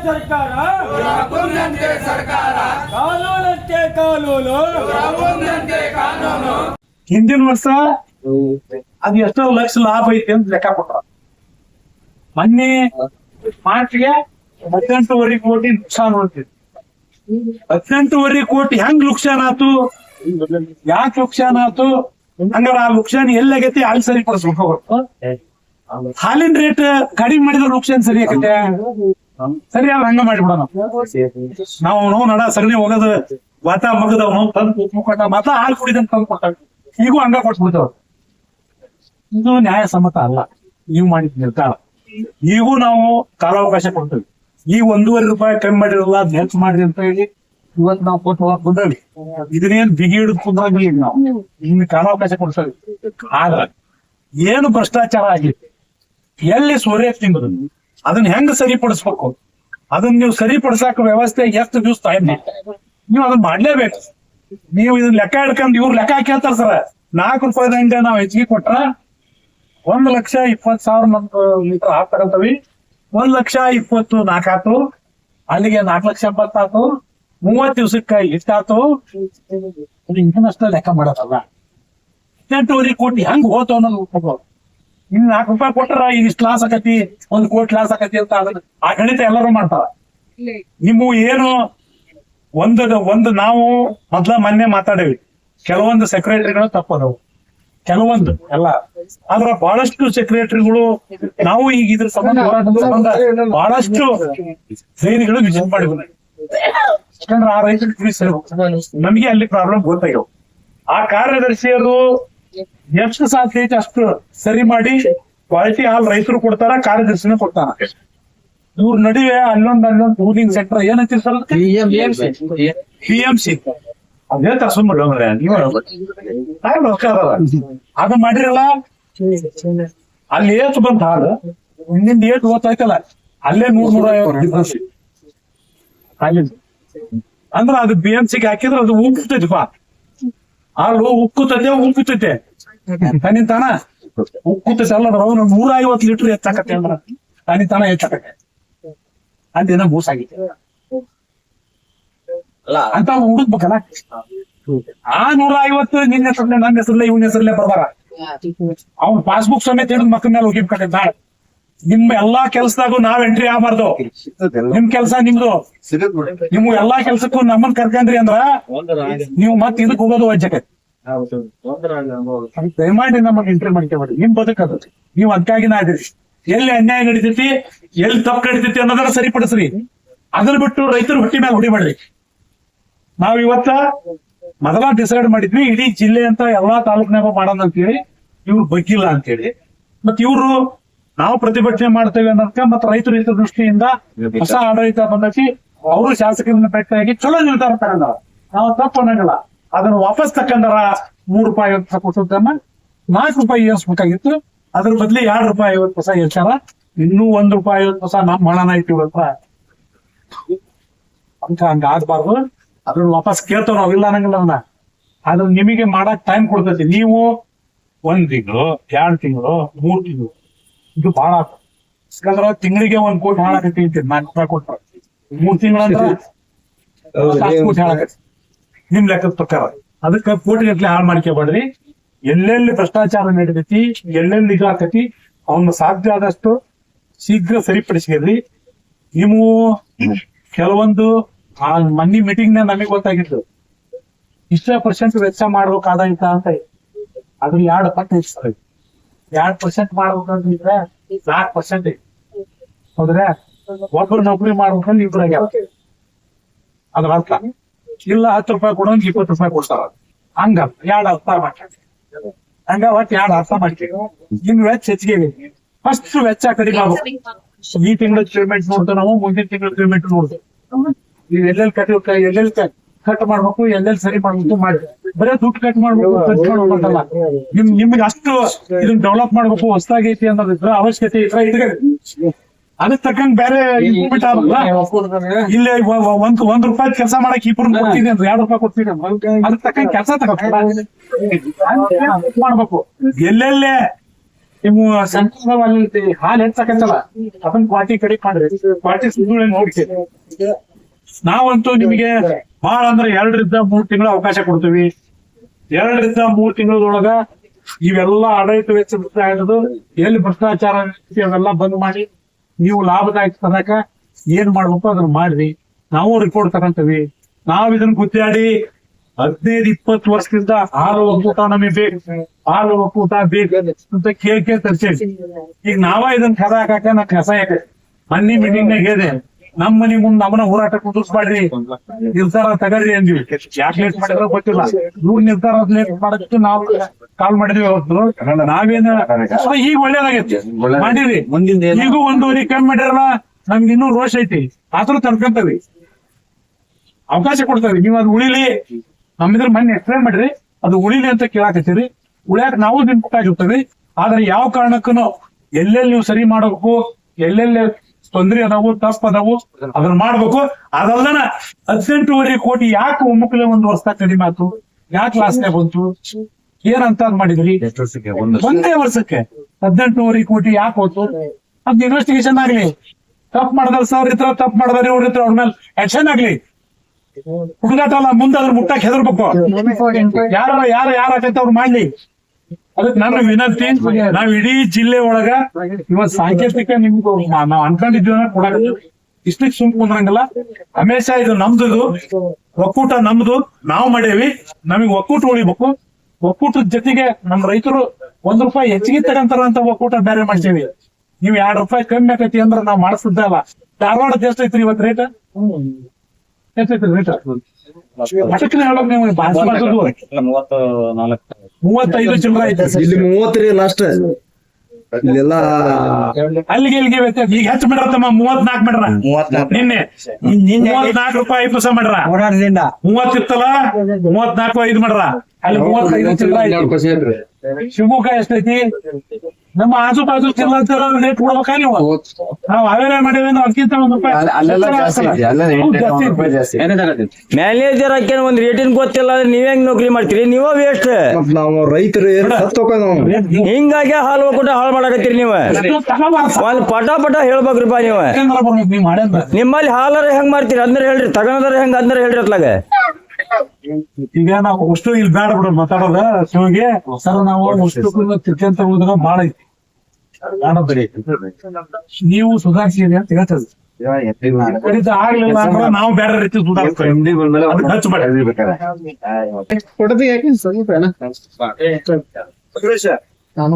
ಸರ್ಕಾರ ಮುಂದಂತೆ ಸರ್ಕಾರ ಕಾನೂನಂತೆ ಕಾನೂನು ಮುಂದಂತೆ ಕಾನೂನು. ಹಿಂದಿನ ವರ್ಷ ಅದು ಎಷ್ಟೋ ಲಕ್ಷ ಲಾಭ ಐತಿ ಅಂತ ಲೆಕ್ಕ ಕೊಟ್ಟ. ಮೊನ್ನೆ ಮಾರ್ಚ್ಗೆ 18.5 ಕೋಟಿ ನುಕ್ಸಾನ್ ಹೊಂಟಿತ್ತು. 18.5 ಕೋಟಿ ಹೆಂಗ್ ನುಕ್ಸಾನ್ ಆತು, ಯಾಕೆ ನುಕ್ಸಾನ್ ಆತು? ಹಂಗಾರ ಆ ನುಕ್ಸಾನ್ ಎಲ್ಲಾಗೈತಿ ಅಲ್ಲಿ ಸರಿಪಡಿಸ್ಬೇಕು. ಹಾಲಿನ ರೇಟ್ ಕಡಿಮೆ ಮಾಡಿದ್ರೆ ನುಕ್ಸಾನ್ ಸರಿ ಆಗತ್ತೆ. ಸರಿ ಅವ್ರ ಹಂಗ ಮಾಡಿಬಿಡೋಣ. ನಾವು ನಡ ಸಗಣಿ ಹೋಗೋದು ವಾತ ಮಗದವ್ ನಾವು ತಂದು ಮುಖಂಡ ಮಾತ ಹಾಲು ಕುಡಿದಂತ ತಂದು ಕೊಡ್ತಾವೆ. ಈಗೂ ಹಂಗ ಕೊಟ್ಬಿಡ್ತಾವ. ಇದು ನ್ಯಾಯಸಮ್ಮತ ಅಲ್ಲ ನೀವು ಮಾಡಿದ ನಿರ್ಧಾರ. ಈಗೂ ನಾವು ಕಾಲಾವಕಾಶ ಕೊಡ್ತೇವೆ. ಈ 1.5 ರೂಪಾಯಿ ಕಮ್ಮಿ ಮಾಡಿರಲ್ಲ, ಹೆಚ್ಚು ಮಾಡಿರಿ ಅಂತ ಹೇಳಿ ಇವತ್ತು ನಾವು ಕೊಟ್ಟು ಹೋಗಕ್ ಬಂದ್ರಿ. ಇದನ್ನೇನ್ ಬಿಗಿ ಹಿಡಿದು ಕುಂದ್ರಾಗಿಲ್ಲ. ನಾವು ನಿಮ್ಗೆ ಕಾಲಾವಕಾಶ ಕೊಡ್ತೇವೆ. ಆಗ ಏನು ಭ್ರಷ್ಟಾಚಾರ ಆಗಿದೆ, ಎಲ್ಲಿ ಸೂರ್ಯ ತಿಂಬುದು, ಅದನ್ನ ಹೆಂಗ್ ಸರಿಪಡಿಸ್ಬೇಕು, ಅದನ್ನ ನೀವು ಸರಿಪಡಿಸಾಕ ವ್ಯವಸ್ಥೆ ಎಷ್ಟು ದಿವಸ ಟೈಮ್ ನೀವು ಅದನ್ನ ಮಾಡ್ಲೇಬೇಕು. ನೀವು ಇದನ್ನ ಲೆಕ್ಕ ಹಿಡ್ಕೊಂಡು ಇವ್ರು ಲೆಕ್ಕ ಕೇಳ್ತಾರ ಸರ್, 4 ರೂಪಾಯಿದಂಗ ನಾವ್ ಹೆಚ್ಚಿಗೆ ಕೊಟ್ರ 1,20,000 ಲೀಟರ್ ಹಾಕ್ ತಗೊಂತವಿ. 1,20,000 ಆತು, ಅಲ್ಲಿಗೆ 4,70,000 ಆತು. 30 ದಿವಸಕ್ಕೆ ಎಷ್ಟಾತು? ಇನ್ನಷ್ಟ ಲೆಕ್ಕ ಮಾಡೋದಲ್ಲ. 18.5 ಕೋಟಿ ಹೆಂಗ್ ಹೋತು ಅನ್ನೋದು. ಇನ್ 4 ರೂಪಾಯಿ ಕೊಟ್ರ ಇಷ್ಟು ಲಾಸ್ ಆಕತಿ, 1 ಕೋಟಿ ಲಾಸ್ ಆಕತಿ ಅಂತ ಆ ಗಣಿತ ಎಲ್ಲರೂ ಮಾಡ್ತಾರ. ನಿಮ್ಮ ಏನು ಒಂದು ನಾವು ಮೊನ್ನೆ ಮಾತಾಡೇವಿ, ಕೆಲವೊಂದು ಸೆಕ್ರೆಟರಿಗಳು ತಪ್ಪದವು, ಕೆಲವೊಂದು ಎಲ್ಲ. ಆದ್ರ ಬಹಳಷ್ಟು ಸೆಕ್ರೆಟರಿಗಳು ನಾವು ಈಗ ಇದ್ರ ಸಂಬಂಧ ಬಹಳಷ್ಟು ಧೈರ್ಯಗಳು ವಿಸಿಟ್ ಮಾಡಿದ್ವಿ. ಯಾಕಂದ್ರೆ ಆ ರೈತರಿಗೆ ನಮಗೆ ಅಲ್ಲಿ ಪ್ರಾಬ್ಲಮ್ ಗೊತ್ತಾಗ್ಯವ. ಆ ಕಾರ್ಯದರ್ಶಿಯರು ಎಷ್ಟು ಸಾಧ್ಯ ಐತೆ ಅಷ್ಟು ಸರಿ ಮಾಡಿ ಕ್ವಾಲಿಟಿ ಹಾಲ್ ರೈತರು ಕೊಡ್ತಾರ, ಕಾರ್ಯದರ್ಶಿನ ಕೊಡ್ತಾರ. ಇವ್ರ ನಡುವೆ ಅಲ್ಲೊಂದು ಕೂಲಿಂಗ್ ಸೆಂಟರ್ ಏನಂತೀರಿ ಸರ್? PMC ಅದೇ ತರ್ಸ್ಕೊಂಡ್ಬಿಡ ಅದು ಮಾಡಿರಲ್ಲ. ಅಲ್ಲಿ ಏಟು ಬಂತ ಹಾಲು, ಹಿಂದಿಂದ ಏಟು ಓದ್ತಾಯ್ತಲ್ಲ, ಅಲ್ಲೇ 100-150 ಅಂದ್ರ ಅದು BMCಗೆ ಹಾಕಿದ್ರೆ ಅದು ಉಕ್ಕುತ್ತೈತಿಪ್ಪ. ಹಾಲು ಉಕ್ಕುತ್ತೈತೆ ತನಿತಾನ ಉಕ್ಕುತ್ತೈತೆ ಅಲ್ಲ. 150 ಲೀಟರ್ ಹೆಚ್ಚಾಕತ್ತೆ ಅಂದ್ರ ತನಿತಾನ ಹೆಚ್ಚಾಕತ್ತೆ. ಅದೇನ ಮೋಸ ಆಗೈತೆ ಅಂತ ಹುಡುಕ್ಬೇಕಲ್ಲ. ಆ 150 ನಿನ್ನ ಹೆಸರಲ್ಲೇ, ನನ್ನ ಹೆಸರಲ್ಲೇ, ಇವನ ಹೆಸರಲ್ಲೇ ಬರ್ದಾರ. ಅವ್ನ ಪಾಸ್ಬುಕ್ ಸಮೇತ ಹಿಡಿದು ಮಕ್ಕಳ ಮೇಲೆ ಹೋಗಿರ್ಬೇಕಂತ ನಾಳೆ. ನಿಮ್ಮ ಎಲ್ಲಾ ಕೆಲ್ಸದಾಗೂ ನಾವ್ ಎಂಟ್ರಿ ಆಗ್ಬಾರ್ದು. ನಿಮ್ ಕೆಲ್ಸ ನಿಮ್ದು. ನಿಮ್ ಎಲ್ಲಾ ಕೆಲ್ಸಕ್ಕೂ ನಮ್ಮನ್ ಕರ್ಕಂದ್ರಿ ಅಂದ್ರ ನೀವು ಮತ್ ಇದಕ್ ಹೋಗೋದು ವಜ್ಜಕ್ಕೆ. ದಯಮಾಡಿ ನಮ್ಮನ್ನ ಎಂಟ್ರಿ ಮಾಡ್ಕೊಬೇಡಿ. ನಿಮ್ ಬದುಕದು ನೀವ್ ಅದಕ್ಕಾಗಿ ನಾ ಇದೀರಿ. ಎಲ್ಲಿ ಅನ್ಯಾಯ ನಡೀತೈತಿ, ಎಲ್ಲಿ ತಪ್ಪು ನಡೀತೈತಿ ಅನ್ನೋದನ್ನ ಸರಿಪಡಿಸ್ರಿ. ಅದನ್ನ ಬಿಟ್ಟು ರೈತರ ಹೊಟ್ಟಿ ಮೇಲೆ ಹೊಡಿಬೇಡ್ರಿ. ನಾವ್ ಇವತ್ತ ಮೊದಲ ಡಿಸೈಡ್ ಮಾಡಿದ್ವಿ ಇಡೀ ಜಿಲ್ಲೆ ಅಂತ ಎಲ್ಲಾ ತಾಲೂಕಿನಾಗ ಮಾಡೋಣ ಅಂತೇಳಿ. ಇವ್ರು ಬಗ್ಗಿಲ್ಲ ಅಂತೇಳಿ ಮತ್ ಇವ್ರು ನಾವು ಪ್ರತಿಭಟನೆ ಮಾಡ್ತೇವೆ ಅನ್ನೋದಕ್ಕೆ ಮತ್ತ ರೈತರ ಹಿತ ದೃಷ್ಟಿಯಿಂದ ಹೊಸ ಆಡಳಿತ ಬಂದೈತಿ. ಅವರು ಶಾಸಕರನ್ನ ಭೇಟಿಯಾಗಿ ಚಲೋ ನಿರ್ಧಾರ ತಗೊಂಡಾರ. ನಾವು ತಪ್ಪು ಅನ್ನಂಗಿಲ್ಲ. ಅದನ್ನ ವಾಪಸ್ ತಕೊಂಡಾರ. 3 ರೂಪಾಯಿ ಕೊಟ್ಟದನ್ನ 4 ರೂಪಾಯಿ ಏರ್ಸ್ಬೇಕಾಗಿತ್ತು. ಅದ್ರ ಬದ್ಲಿ 2 ರೂಪಾಯಿ 50 ಪೈಸೆ ಏರ್ಸಾರ. ಇನ್ನೂ 1 ರೂಪಾಯಿ 50 ಪೈಸೆ ನಮ್ ಮಳನ ಇಟ್ಟಿವಲ್ಪ ಅಂತ ಹಂಗ ಆಗ್ಬಾರ್ದು. ಅದನ್ನ ವಾಪಸ್ ಕೇಳ್ತಾವ ನಾವ್, ಇಲ್ಲ ಅನ್ನಂಗಿಲ್ಲ. ಅದನ್ನ ನಿಮಗೆ ಮಾಡಕ್ ಟೈಮ್ ಕೊಡ್ತೈತಿ. ನೀವು 1 ತಿಂಗಳು 2 ತಿಂಗಳು 3 ತಿಂಗಳು ಇದು ಬಹಳ ಆಗ್ತದೆ. ಯಾಕಂದ್ರ ತಿಂಗಳಿಗೆ 1 ಕೋಟಿ ಹಾಳಾಕತಿ ಅಂತೀರಿ. 4 ರೂಪಾಯಿ ಕೊಟ್ರ 3 ತಿಂಗಳಂದ್ರ 10 ಕೋಟಿ ಹಾಳಾಕತಿ ನಿಮ್ ಲೆಕ್ಕದ ಪ್ರಕಾರ. ಅದಕ್ಕೆ ಕೋಟಿಗಟ್ಲೆ ಹಾಳು ಮಾಡ್ಕೋಬೇಡ್ರಿ. ಎಲ್ಲೆಲ್ಲಿ ಭ್ರಷ್ಟಾಚಾರ ನಡೀತೈತಿ, ಎಲ್ಲೆಲ್ಲಿ ಇದು ಆಕತಿ, ಅವನ್ನ ಸಾಧ್ಯ ಆದಷ್ಟು ಶೀಘ್ರ ಸರಿಪಡಿಸ್ಕೊಳ್ರಿ. ನೀವು ಕೆಲವೊಂದು ಮನಿ ಮೀಟಿಂಗ್ ನ ನಮಗೆ ಗೊತ್ತಾಗಿದ್ದು ಇಷ್ಟ % ವೆಚ್ಚ ಮಾಡ್ಬೇಕಾದಾಯ್ತ ಅಂತ. ಅದ್ರ 2 ಪಟ್ಟು ಹೆಚ್ಚಿಸ್ತಾರೆ. 2% ಮಾಡ್ಬೇಕಂತಿದ್ರೆ 4% ಹೌದ್ರೆ. ಒಬ್ರು ನೌಕರಿ ಮಾಡ್ಬೇಕಂದ್ರೆ 2 ಆಗ್ಯಾವ. ಅದ್ರ ಅರ್ಥ ಇಲ್ಲ 10 ರೂಪಾಯಿ ಕೊಡೋಂಗ್ 20 ರೂಪಾಯಿ ಕೊಡ್ತಾರ. ಹಂಗ 2 ಅರ್ಥ ಮಾಡ್ತೀವಿ. ಹಂಗ ಒಟ್ಟು 2 ಅರ್ಥ ಮಾಡ್ತೀವಿ. ನಿಮ್ ವೆಚ್ಚ ಹೆಚ್ಚಿಗೆ. ಫಸ್ಟ್ ವೆಚ್ಚ ಕಡಿಮೆ ಆಗ್ಬೇಕು. ಈ ತಿಂಗಳ ಪೇಮೆಂಟ್ ನೋಡ್ತೇವೆ ನಾವು, ಮುಂದಿನ ತಿಂಗಳ ಪೇಮೆಂಟ್ ನೋಡ್ತೇವೆ. ನೀವು ಎಲ್ಲೆಲ್ಲಿ ಕಟ್ ಮಾಡ್ಬೇಕು, ಎಲ್ಲೆಲ್ಲಿ ಸರಿ ಮಾಡ್ಬೇಕು ಮಾಡಿ. ಬರೇ ದುಡ್ಡು ಕಟ್ ಮಾಡ್ಬೇಕು, ಖರ್ಚು ಮಾಡ್ಬೇಕಲ್ಲ. ನಿಮ್ಗೆ ಅಷ್ಟು ಇದನ್ನ ಡೆವಲಪ್ ಮಾಡ್ಬೇಕು, ಹೊಸದಾಗಿ ಐತಿ ಅನ್ನೋದಿದ್ರ ಅವಶ್ಯಕತೆ ಇದ್ರೆ ಇಟ್ಕೊಳ್ಳಿ. ಅದಕ್ಕೆ ತಕ್ಕಂಗ್ ಬೇರೆ ಇಂಪ್ರೂವ್ಮೆಂಟ್ ಆಗಲ್ಲ. ಇಲ್ಲಿ 1 ರೂಪಾಯಿ ಕೆಲಸ ಮಾಡಕ್ 2 ಕೊಡ್ತೀನಿ ಅಂದ್ರೆ 2 ರೂಪಾಯಿ ಕೊಡ್ತೀನಿ. ಅದಕ್ಕೆ ತಕ್ಕಂಗ್ ಕೆಲಸ ಮಾಡ್ಬೇಕು. ಎಲ್ಲೆಲ್ಲೇ ನಿಮ್ಮ ಸೆಂಟ್ರಲ್ ಅಲ್ಲಿ ಹಾಲು ಹೆಚ್ಚಾಕತ್ತಲ್ಲ ಅದನ್ನ ಕ್ವಾಲಿಟಿ ಕಡಿಮೆ ಮಾಡ್ರಿ ಕ್ವಾಲಿಟಿ ಸುಳ್ಳು ನೋಡ್ತೀವಿ. ನಾವಂತೂ ನಿಮಗೆ ಬಹಳ ಅಂದ್ರೆ 2 ರಿಂದ 3 ತಿಂಗಳ ಅವಕಾಶ ಕೊಡ್ತೀವಿ. 2 ರಿಂದ 3 ತಿಂಗಳೊಳಗ ಇವೆಲ್ಲ ಆಡಳಿತ ವೆಚ್ಚ ಇರೋದು ಎಲ್ಲಿ ಭ್ರಷ್ಟಾಚಾರ ಅವೆಲ್ಲ ಬಂದ್ ಮಾಡಿ ನೀವು ಲಾಭದಾಯಕ ತನಕ ಏನ್ ಮಾಡ್ಬೇಕು ಅದನ್ನ ಮಾಡ್ರಿ. ನಾವು ರಿಪೋರ್ಟ್ ತಗೊಂತೀವಿ. ನಾವ್ ಇದನ್ನ ಗುದ್ದಾಡಿ 15-20 ವರ್ಷದಿಂದ ಹಾಲು ಒಕ್ಕೂಟ ನಮಗೆ ಬೇಕು, ಹಾಲು ಒಕ್ಕೂಟ ಬೇಕು ಅಂತ ಕೇಳಿ ತರ್ಸೇವಿ. ಈಗ ನಾವ ಇದನ್ನ ಕದ ಹಾಕಾಕ ನಾ ಕಸ ಯಾಕೆ ಮನ್ನಿ ಮೀಟಿಂಗ್ ನಾಗ ಹೇಳಿದೆ, ನಮ್ ಮನಿ ಮುಂದ್ ನಮ್ಮನ್ನ ಹೋರಾಟ ಕುಂದಿಸ್ಬಾಡ್ರಿ, ನಿರ್ಧಾರ ತಗಳ್ರಿ ಅಂದ್ವಿ. ಯಾಕೆ ಲೇಟ್ ಮಾಡಿದ್ರೆ ಗೊತ್ತಿಲ್ಲ. ಇವ್ರು ನಿರ್ಧಾರ ಲೇಟ್ ಮಾಡಕ್ಕೆ ನಾವು ಕಾಲ್ ಮಾಡಿದ್ವಿ ಅವತ್ತು. ನಾವೇನ ಈಗ ಒಳ್ಳೇದಾಗೈತಿ ಮಾಡಿರಿ. ಈಗ 1.5 ಕಮ್ಮಿ ಮಾಡ್ಯಾರಲ್ಲ, ನಮ್ಗೆ ಇನ್ನೂ ರೋಷ ಐತಿ. ಆದ್ರೂ ತರ್ಕೊಂತವಿ, ಅವಕಾಶ ಕೊಡ್ತಾವಿ. ನೀವು ಅದು ಉಳಿಲಿ, ನಮ್ಮಿದ್ರ ಮನೆ ಎಕ್ಸ್ಪ್ಲೇನ್ ಮಾಡ್ರಿ, ಅದು ಉಳಿಲಿ ಅಂತ ಕೇಳಾಕತ್ತೀರಿ. ಉಳಿಯಾಕ ನಾವು ನಿಂತ್ಬೇಕಾಗಿರ್ತೀವಿ. ಆದ್ರೆ ಯಾವ ಕಾರಣಕ್ಕೂ ಎಲ್ಲೆಲ್ಲಿ ನೀವು ಸರಿ ಮಾಡಬೇಕು, ಎಲ್ಲೆಲ್ಲಿ ತೊಂದ್ರೆ ಅದಾವು, ತಪ್ಪು ಅದಾವು, ಅದನ್ನ ಮಾಡ್ಬೇಕು. ಅದಲ್ಲನ 18.5 ಕೋಟಿ ಯಾಕೆ ಒಮ್ಮಕ್ಕಲೆ 1 ವರ್ಷದಾಗ ಕಡಿಮೆ ಆಯ್ತು, ಯಾಕೆ ಲಾಸ್ನೇ ಬಂತು, ಏನಂತ ಮಾಡಿದ್ರಿ? ಒಂದೇ ವರ್ಷಕ್ಕೆ 18.5 ಕೋಟಿ ಯಾಕೆ ಹೋಯ್ತು? ಅದ್ ಇನ್ವೆಸ್ಟಿಗೇಷನ್ ಆಗ್ಲಿ. ತಪ್ಪು ಮಾಡಿದಾರ ಸರ್ ಇತರ ತಪ್ಪು ಮಾಡಿದಾರೆ ಅವ್ರ ಹತ್ರ, ಅವ್ರ ಮೇಲೆ ಆಕ್ಷನ್ ಆಗ್ಲಿ. ಹುಡುಗಾಟ ಅಲ್ಲ, ಮುಂದೆ ಅದ್ರ ಮುಟ್ಟಕ್ ಹೆದರ್ಬೇಕು. ಯಾರ ಯಾಕಂತ ಅವ್ರು ಮಾಡ್ಲಿ. ಅದಕ್ಕೆ ನನ್ನ ವಿನಂತಿ, ನಾವ್ ಇಡೀ ಜಿಲ್ಲೆ ಒಳಗ ಇವತ್ ಸಾಂಕೇತಿಕ ನಿಮ್ಗೆ ನಾವ್ ಅನ್ಕೊಂಡಿದ್ವಿ ಕೊಡಕ ಇಷ್ಟಕ್ಕೆ ಸುಮ್ ಕುಂದ್ರಂಗಲ್ಲ. ಹಮೇಶ ಇದು ನಮ್ದು, ಒಕ್ಕೂಟ ನಮ್ದು, ನಾವು ಮಾಡೇವಿ. ನಮಗ್ ಒಕ್ಕೂಟ ಉಳಿಬೇಕು. ಒಕ್ಕೂಟದ ಜೊತೆಗೆ ನಮ್ ರೈತರು 1 ರೂಪಾಯಿ ಹೆಚ್ಚಿಗೆ ತಗಂತಾರ ಅಂತ ಒಕ್ಕೂಟ ಬೇರೆ ಮಾಡ್ತೇವಿ. ನೀವ್ 2 ರೂಪಾಯಿ ಕಮ್ಮಿ ಆಕತಿ ಅಂದ್ರ ನಾವ್ ಮಾಡಿಸ್ತಿದ್ದ ಅಲ್ಲ. ಧಾರವಾಡದ ಎಷ್ಟೈತ್ರಿ ಇವತ್ ರೇಟ್? ಎಷ್ಟೈತ್ರಿ ರೇಟ್? ಅದಕ್ಕೆ ಹೇಳೋಕ್ ನೀವು 35 ಚಿಲ್ಲರ ಐತಿ. ಇಲ್ಲಿ 30 ಲಾಸ್ಟ್ ಇಲ್ಲೆಲ್ಲ ಅಲ್ಲಿಗೆ ಇಲ್ಲಿಗೆ ವ್ಯತ್ಯಾಸ. ಈಗ ಹೆಚ್ಚು ಮಾಡ್ರತ್ತಮ್ಮ, 34 ಮಾಡ್ರ. ನಿನ್ನೆ 34 ರೂಪಾಯಿ 5 ಪೈಸೆ ಮಾಡ್ರ. 30 ಇತ್ತಲ್ಲ, 34.5 ಮಾಡ್ರ. ಅಲ್ಲಿ 35 ಚಿಲ್ಲರ ಐತಿ. ಶಿವಮೊಗ್ಗ ಎಷ್ಟೈತಿ? ನಮ್ಮ ಆಜು ಬಾಜು ಚಿಲ್ಲರ ರೇಟ್ ಕೊಡ್ಬೇಕಾ ನೀವು? ನಾವು ಅವೇನೇ ಮಾಡಿದ್ರೆ ಅದಕ್ಕಿಂತ 1 ರೂಪಾಯಿ ಮ್ಯಾನೇಜರ್ ಹಾಕೇನ ಒಂದ್ ರೇಟಿನ್ ಗೊತ್ತಿಲ್ಲ, ನೀವ್ ಹೆಂಗ್ ನೌಕರಿ ಮಾಡ್ತೀರಿ? ನೀವ ವೇಸ್ಟ್. ನಾವು ರೈತರು ಹಿಂಗಾಗಿ ಹಾಲು ಒಕ್ಕೂಟ ಹಾಳು ಮಾಡಕತ್ತೀರಿ ನೀವು. ಒಂದ್ ಪಟ ಹೇಳ್ಬೇಕ್ರಿಪ್ಪ ನೀವು. ನಿಮ್ಮಲ್ಲಿ ಹಾಲರ ಹೆಂಗ್ ಮಾಡ್ತೀರಿ ಅಂದ್ರೆ ಹೇಳ್ರಿ, ತಗೊಂಡಾರ ಹೆಂಗ್ ಅಂದ್ರೆ ಹೇಳ್ರಿ ಅತ್ಲಾಗ. ಈಗ ನಾವು ಅಷ್ಟು ಇಲ್ಲಿ ಬೇಡ ಬಿಡ ಮಾತಾಡೋದ ಶಿವಗೆ ಸರ್. ನಾವು ಅಷ್ಟು ತಿರ್ಕಂತ ಹೋದಾಗ ಬಾಳ ಐತಿ. ನೀವು ಸುಧಾರಿಸಿರಿ ಅಂತ ಹೇಳ್ತದೆ. ಆಗ್ಲಿಲ್ಲ ಅಂದ್ರೆ ನಾವು ಬೇರೆ ರೀತಿ ಸುಧಾರಿಸ್ತೀವಿ. ಖರ್ಚು ಮಾಡಿ ನಾನು